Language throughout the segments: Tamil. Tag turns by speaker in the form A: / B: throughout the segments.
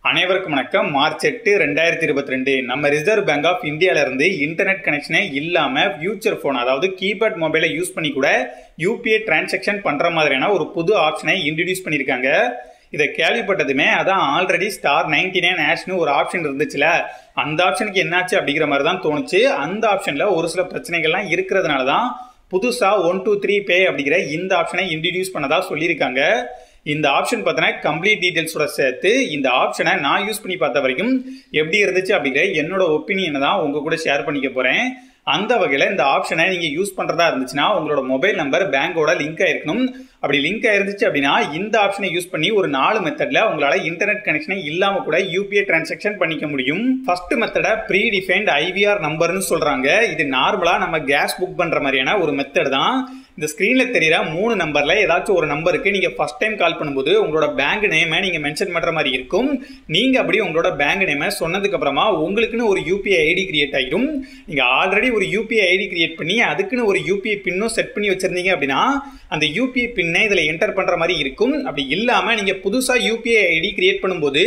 A: அனைவருக்கும் வணக்கம். மார்ச் 8 2022 நம்ம ரிசர்வ் பேங்க் ஆஃப் இந்தியால இருந்து இன்டர்நெட் கனெக்ஷனே இல்லாம ஃபியூச்சர் போன் அதாவது கீபேட் மொபைலை யூஸ் பண்ணி கூட யூபிஐ டிரான்சாக்ஷன் பண்ற மாதிரியான ஒரு புது ஆப்ஷனை இன்ட்ரோடியூஸ் பண்ணிருக்காங்க. இதை கேள்விப்பட்டதுமே அதான் ஆல்ரெடி *99# ஒரு ஆப்ஷன் இருந்துச்சுல, அந்த ஆப்ஷனுக்கு என்னாச்சு அப்படிங்கிற மாதிரி தான் தோணுச்சு. அந்த ஆப்ஷன்ல ஒரு சில பிரச்சனைகள்லாம் இருக்கிறதுனால தான் புதுசா 123 பே அப்படிங்கிற இந்த ஆப்ஷனை இன்ட்ரோடியூஸ் பண்ணதா சொல்லியிருக்காங்க. இந்த ஆப்ஷன் பார்த்தீங்கன்னா கம்ப்ளீட் டீடைல்ஸோட சேர்த்து இந்த ஆப்ஷனை நான் யூஸ் பண்ணி பார்த்த வரைக்கும் எப்படி இருந்துச்சு அப்படிங்கிற என்னோட ஒப்பீனியனை தான் உங்க கூட ஷேர் பண்ணிக்க போறேன். அந்த வகையில் இந்த ஆப்ஷனை நீங்கள் யூஸ் பண்ணுறதா இருந்துச்சுன்னா உங்களோட மொபைல் நம்பர் பேங்கோட லிங்க் ஆயிருக்கணும். அப்படி லிங்க் ஆயிருந்துச்சு அப்படின்னா இந்த ஆப்ஷனை யூஸ் பண்ணி ஒரு 4 மெத்தட்ல உங்களால் இன்டர்நெட் கனெக்ஷனே இல்லாமல் கூட யூபிஐ டிரான்சாக்ஷன் பண்ணிக்க முடியும். ஃபர்ஸ்ட் மெத்தடை ப்ரீ டிஃபைன்ட் ஐவிஆர் நம்பர்னு சொல்றாங்க. இது நார்மலாக நம்ம கேஸ் புக் பண்ணுற மாதிரியான ஒரு மெத்தட் தான். இந்த ஸ்க்ரீனில் தெரியுற 3 நம்பர்ல ஏதாச்சும் ஒரு நம்பருக்கு நீங்கள் ஃபர்ஸ்ட் டைம் கால் பண்ணும்போது உங்களோட பேங்க் நேமை நீங்கள் மென்ஷன் பண்ணுற மாதிரி இருக்கும். நீங்கள் அப்படி உங்களோட பேங்க் நேமை சொன்னதுக்கு அப்புறமா உங்களுக்குன்னு ஒரு யூபிஐ ஐடி கிரியேட் ஆகிடும். நீங்கள் ஆல்ரெடி ஒரு யூபிஐ ஐடி கிரியேட் பண்ணி அதுக்குன்னு ஒரு யூபிஐ பின்னும் செட் பண்ணி வச்சிருந்தீங்க அப்படின்னா அந்த யூபிஐ பின்னை இதில் என்டர் பண்ணுற மாதிரி இருக்கும். அப்படி இல்லாமல் நீங்கள் புதுசாக யூபிஐ ஐடி கிரியேட் பண்ணும்போது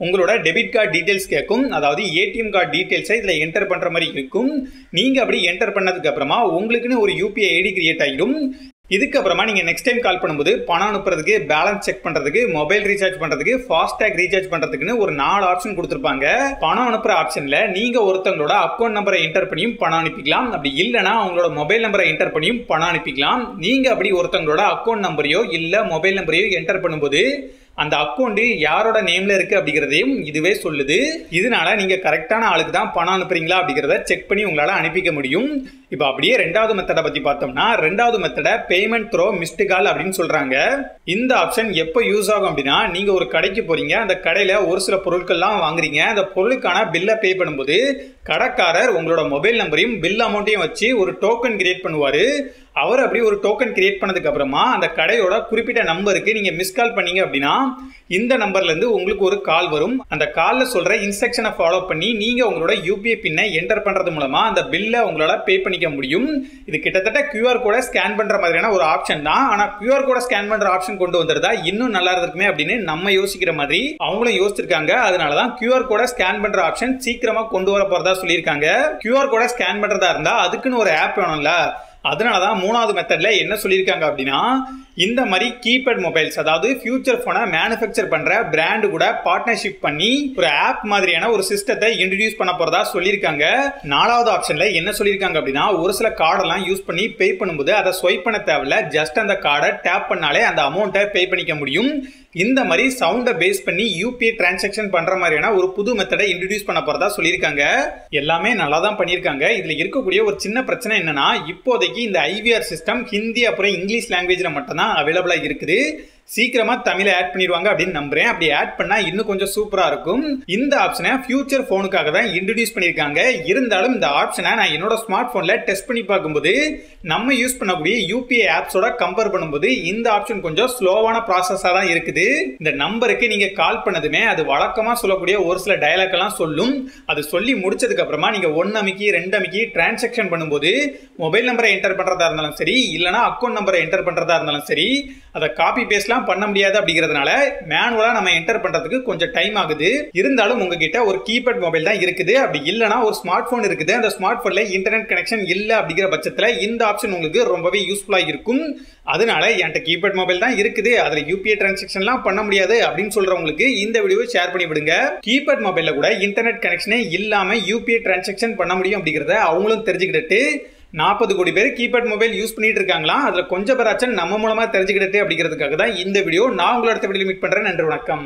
A: உங்களோட டெபிட் கார்டு டீடைல்ஸ் கேட்கும். அதாவது ஏடிஎம் கார்டு டீடைல்ஸை இதில் என்டர் பண்ணுற மாதிரி இருக்கும். நீங்கள் அப்படி என்டர் பண்ணதுக்கு அப்புறமா உங்களுக்குன்னு ஒரு யூபிஐ ஐடி கிரியேட் ஆகிடும். இதுக்கப்புறமா நீங்கள் நெக்ஸ்ட் டைம் கால் பண்ணும்போது பணம் அனுப்புறதுக்கு, பேலன்ஸ் செக் பண்ணுறதுக்கு, மொபைல் ரீசார்ஜ் பண்ணுறதுக்கு, ஃபாஸ்டேக் ரீசார்ஜ் பண்ணுறதுக்குன்னு ஒரு 4 ஆப்ஷன் கொடுத்துருப்பாங்க. பணம் அனுப்புகிற ஆப்ஷனில் நீங்கள் ஒருத்தவங்களோட அக்கௌண்ட் நம்பரை என்டர் பண்ணியும் பணம் அனுப்பிக்கலாம். அப்படி இல்லைனா அவங்களோட மொபைல் நம்பரை என்டர் பண்ணியும் பணம் அனுப்பிக்கலாம். நீங்கள் அப்படி ஒருத்தவங்களோட அக்கௌண்ட் நம்பரையோ இல்லை மொபைல் நம்பரையோ என்டர் பண்ணும்போது அந்த அக்கௌண்ட் யாரோட நேம்ல இருக்கு அப்படிங்கிறதையும் இதுவே சொல்லுது. இதனால நீங்க கரெக்டான ஆளுக்கு தான் பணம் அனுப்புறீங்களா அப்படிங்கிறத செக் பண்ணி உங்களால அனுப்பிக்க முடியும். இப்போ அப்படியே ரெண்டாவது மெத்தடை பத்தி பார்த்தோம்னா, ரெண்டாவது மெத்தடை பேமெண்ட் த்ரோ மிஸ்டு கால் அப்படின்னு சொல்றாங்க. இந்த ஆப்ஷன் எப்போ யூஸ் ஆகும் அப்படின்னா, நீங்க ஒரு கடைக்கு போறீங்க, அந்த கடையில ஒரு சில பொருட்கள்லாம் வாங்குறீங்க. அந்த பொருளுக்கான பில்லை பே பண்ணும்போது கடைக்காரர் உங்களோட மொபைல் நம்பரையும் பில் அமௌண்ட்டையும் வச்சு ஒரு டோக்கன் கிரியேட் பண்ணுவாரு. அவர் அப்படி ஒரு டோக்கன் கிரியேட் பண்ணதுக்கு அப்புறமா அந்த கடையோட குறிப்பிட்ட நம்பருக்கு நீங்க மிஸ் கால் பண்ணீங்க அப்படின்னா இந்த நம்பர்ல இருந்து உங்களுக்கு ஒரு கால் வரும். அந்த கால்ல சொல்ற இன்ஸ்ட்ரக்ஷனை ஃபாலோ பண்ணி நீங்க உங்களோட யூபிஐ பின்னை என்டர் பண்றது மூலமா அந்த பில்லை உங்களால பே பண்ணிக்க முடியும். இது கிட்டத்தட்ட QR கோட ஸ்கேன் பண்ற மாதிரியான ஒரு ஆப்ஷன் தான். ஆனா QR கோட ஸ்கேன் பண்ற ஆப்ஷன் கொண்டு வந்திருந்தா இன்னும் நல்லா இருக்குமே அப்படின்னு நம்ம யோசிக்கிற மாதிரி அவங்களும் யோசிச்சிருக்காங்க. அதனாலதான் QR கோட ஸ்கேன் பண்ற ஆப்ஷன் சீக்கிரமா கொண்டு வர போறதா சொல்லியிருக்காங்க. QR கோட ஸ்கேன் பண்றதா இருந்தா அதுக்குன்னு ஒரு ஆப் வேணும்ல. அதனாலதான் 3வது மெத்தட்ல என்ன சொல்லியிருக்காங்க அப்படின்னா, இந்த மாதிரி கீபேட் மொபைல்ஸ் அதாவது ஃபியூச்சர் போனை மேனுஃபேக்சர் பண்ற பிராண்ட் கூட பார்ட்னர்ஷிப் பண்ணி ஒரு ஆப் மாதிரியான ஒரு சிஸ்டத்தை இன்ட்ரோடியூஸ் பண்ண போறதா சொல்லியிருக்காங்க. 4வது ஆப்ஷன்ல என்ன சொல்லியிருக்காங்க அப்படின்னா, ஒரு சில கார்டெல்லாம் யூஸ் பண்ணி பே பண்ணும்போது அதை ஸ்வைப் பண்ண தேவையில்ல, ஜஸ்ட் அந்த கார்டை டேப் பண்ணாலே அந்த அமௌண்ட்டை பே பண்ணிக்க முடியும். இந்த மாதிரி சவுண்டை பேஸ் பண்ணி யூபிஐ டிரான்சாக்ஷன் பண்ற மாதிரியான ஒரு புது மெத்தடை இன்ட்ரோடியூஸ் பண்ண போறதா சொல்லியிருக்காங்க. எல்லாமே நல்லா தான் பண்ணியிருக்காங்க. இதுல இருக்கக்கூடிய ஒரு சின்ன பிரச்சனை என்னன்னா, இப்போதைக்கு இந்த ஐவிஆர் சிஸ்டம் ஹிந்தி அப்புறம் இங்கிலீஷ் லாங்குவேஜ்ல மட்டும் தான் அவைலபிளா இருக்குது. சீக்கிரமா தமிழை ஆட் பண்ணிடுவாங்க அப்படின்னு நம்புறேன். அப்படி ஆட் பண்ணா இன்னும் கொஞ்சம் சூப்பரா இருக்கும். இந்த ஆப்ஷனை ஃபியூச்சர் போனுக்காக தான் இன்ட்ரோடியூஸ் பண்ணிருக்காங்க. இருந்தாலும் இந்த ஆப்ஷனை நான் என்னோட ஸ்மார்ட் போன்ல டெஸ்ட் பண்ணி பார்க்கும்போது நம்ம யூஸ் பண்ணக்கூடிய யூபிஐ ஆப்ஸோட கம்பேர் பண்ணும்போது இந்த ஆப்ஷன் கொஞ்சம் ஸ்லோவான ப்ராசஸா தான் இருக்குது. இந்த நம்பருக்கு நீங்க கால் பண்ணதுமே அது வழக்கமா சொல்லக்கூடிய ஒரு சில டயலாக் எல்லாம் சொல்லும். அது சொல்லி முடிச்சதுக்கு அப்புறமா நீங்க 1 அமைக்கி 2 அமைக்கி டிரான்சாக்ஷன் பண்ணும்போது மொபைல் நம்பரை என்டர் பண்றதா இருந்தாலும் சரி, இல்லைனா அக்கௌண்ட் நம்பரை என்டர் பண்றதா இருந்தாலும் சரி, அதை காப்பி பேஸ்ட் பண்ண முடியாது. அப்படிங்கிறதுனால மேனுவலா நம்ம என்டர் பண்றதுக்கு கொஞ்சம் டைம் ஆகுது. இருந்தாலும் உங்ககிட்ட ஒரு கீபேட் மொபைல் தான் இருக்குது, அப்படி இல்லனா ஒரு ஸ்மார்ட் போன் இருக்குது, அந்த ஸ்மார்ட் போன்ல இன்டர்நெட் கனெக்ஷன் இல்ல அப்படிங்கிற பட்சத்துல இந்த ஆப்ஷன் உங்களுக்கு ரொம்பவே யூஸ்ஃபுல்லா இருக்கும். அதனால என்கிட்ட கீபேட் மொபைல் தான் இருக்குது, அதுல யூபிஐ டிரான்சாக்ஷன்லாம் பண்ண முடியாது அப்படின்னு சொல்றவங்களுக்கு இந்த வீடியோவை ஷேர் பண்ணி விடுங்க. கீபேட் மொபைல்ல கூட இன்டர்நெட் கனெக்ஷனே இல்லாம யூபிஐ டிரான்சாக்ஷன் பண்ண முடியும் அப்படிங்கறத அவங்களும் தெரிஞ்சுக்கிட்டு 40 கோடி பேர் கீபேட் மொபைல் யூஸ் பண்ணிட்டு இருக்காங்களா, அதுல கொஞ்சம் பேராச்சும் நம்ம மூலமா தெரிஞ்சுக்கிட்டு அப்படிங்கிறதுக்காக தான் இந்த வீடியோ. நான் உங்களோட அடுத்த வீடியோல மீட் பண்றேன். நன்றி, வணக்கம்.